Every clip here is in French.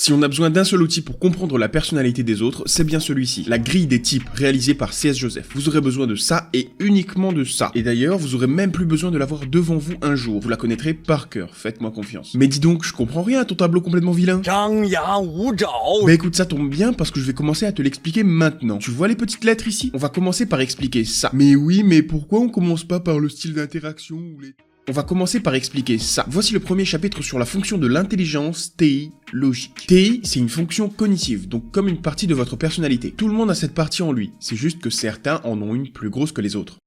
Si on a besoin d'un seul outil pour comprendre la personnalité des autres, c'est bien celui-ci, la grille des types réalisée par C.S. Joseph. Vous aurez besoin de ça et uniquement de ça. Et d'ailleurs, vous aurez même plus besoin de l'avoir devant vous un jour. Vous la connaîtrez par cœur, faites-moi confiance. Mais dis donc, je comprends rien à ton tableau complètement vilain. Bah écoute, ça tombe bien parce que je vais commencer à te l'expliquer maintenant. Tu vois les petites lettres ici? On va commencer par expliquer ça. Mais oui, mais pourquoi on commence pas par le style d'interaction ou les... On va commencer par expliquer ça. Voici le premier chapitre sur la fonction de l'intelligence TI logique. TI, c'est une fonction cognitive, donc comme une partie de votre personnalité. Tout le monde a cette partie en lui, c'est juste que certains en ont une plus grosse que les autres.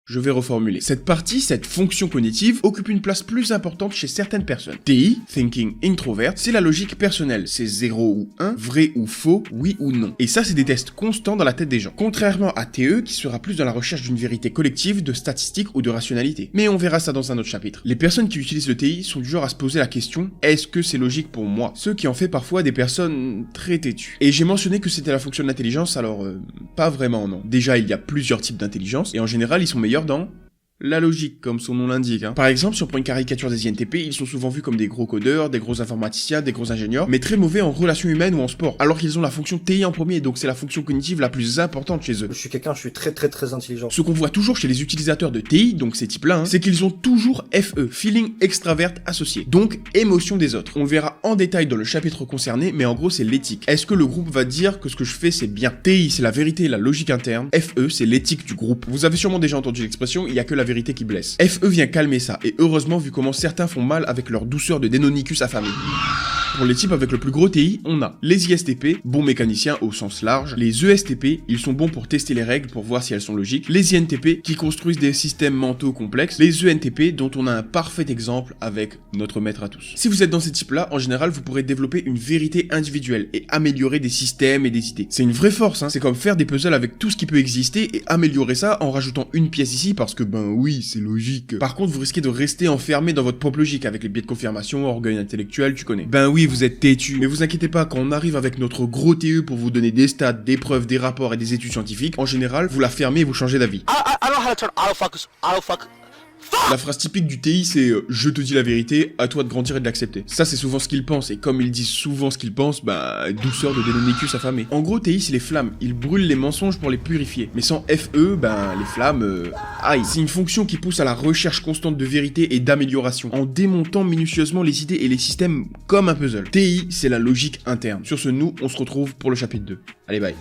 Je vais reformuler. Cette partie, cette fonction cognitive, occupe une place plus importante chez certaines personnes. TI, Thinking Introvert, c'est la logique personnelle. C'est 0 ou 1, vrai ou faux, oui ou non. Et ça, c'est des tests constants dans la tête des gens. Contrairement à TE, qui sera plus dans la recherche d'une vérité collective, de statistiques ou de rationalité. Mais on verra ça dans un autre chapitre. Les personnes qui utilisent le TI sont du genre à se poser la question, est-ce que c'est logique pour moi? Ce qui en fait parfois des personnes très têtues. Et j'ai mentionné que c'était la fonction de l'intelligence, alors pas vraiment non. Déjà, il y a plusieurs types d'intelligence, et en général, ils sont meilleurs dans la logique, comme son nom l'indique. Par exemple, si on prend une caricature des INTP, ils sont souvent vus comme des gros codeurs, des gros informaticiens, des gros ingénieurs, mais très mauvais en relations humaines ou en sport, alors qu'ils ont la fonction TI en premier, donc c'est la fonction cognitive la plus importante chez eux. Je suis très intelligent. Ce qu'on voit toujours chez les utilisateurs de TI, donc ces types-là, c'est qu'ils ont toujours FE, Feeling Extravert associé, donc émotion des autres. On le verra en détail dans le chapitre concerné, mais en gros c'est l'éthique. Est-ce que le groupe va dire que ce que je fais c'est bien? TI c'est la vérité et la logique interne, FE c'est l'éthique du groupe. Vous avez sûrement déjà entendu l'expression, il y a que la vérité qui blesse. FE vient calmer ça, et heureusement vu comment certains font mal avec leur douceur de Deinonychus affamé. Pour les types avec le plus gros TI, on a les ISTP, bons mécaniciens au sens large, les ESTP, ils sont bons pour tester les règles pour voir si elles sont logiques, les INTP qui construisent des systèmes mentaux complexes, les ENTP dont on a un parfait exemple avec notre maître à tous. Si vous êtes dans ces types-là, en général, vous pourrez développer une vérité individuelle et améliorer des systèmes et des idées. C'est une vraie force, c'est comme faire des puzzles avec tout ce qui peut exister et améliorer ça en rajoutant une pièce ici parce que ben oui, c'est logique. Par contre, vous risquez de rester enfermé dans votre propre logique avec les biais de confirmation, orgueil intellectuel, tu connais. Ben oui, vous êtes têtu, mais vous inquiétez pas, quand on arrive avec notre gros TE pour vous donner des stats, des preuves, des rapports et des études scientifiques, en général, vous la fermez et vous changez d'avis. La phrase typique du TI, c'est je te dis la vérité, à toi de grandir et de l'accepter. Ça, c'est souvent ce qu'ils pensent, et comme ils disent souvent ce qu'ils pensent, bah, douceur de Deinonychus affamé. En gros, TI, c'est les flammes. Ils brûlent les mensonges pour les purifier. Mais sans FE, ben, les flammes, aïe. C'est une fonction qui pousse à la recherche constante de vérité et d'amélioration, en démontant minutieusement les idées et les systèmes comme un puzzle. TI, c'est la logique interne. Sur ce, nous, on se retrouve pour le chapitre 2. Allez, bye.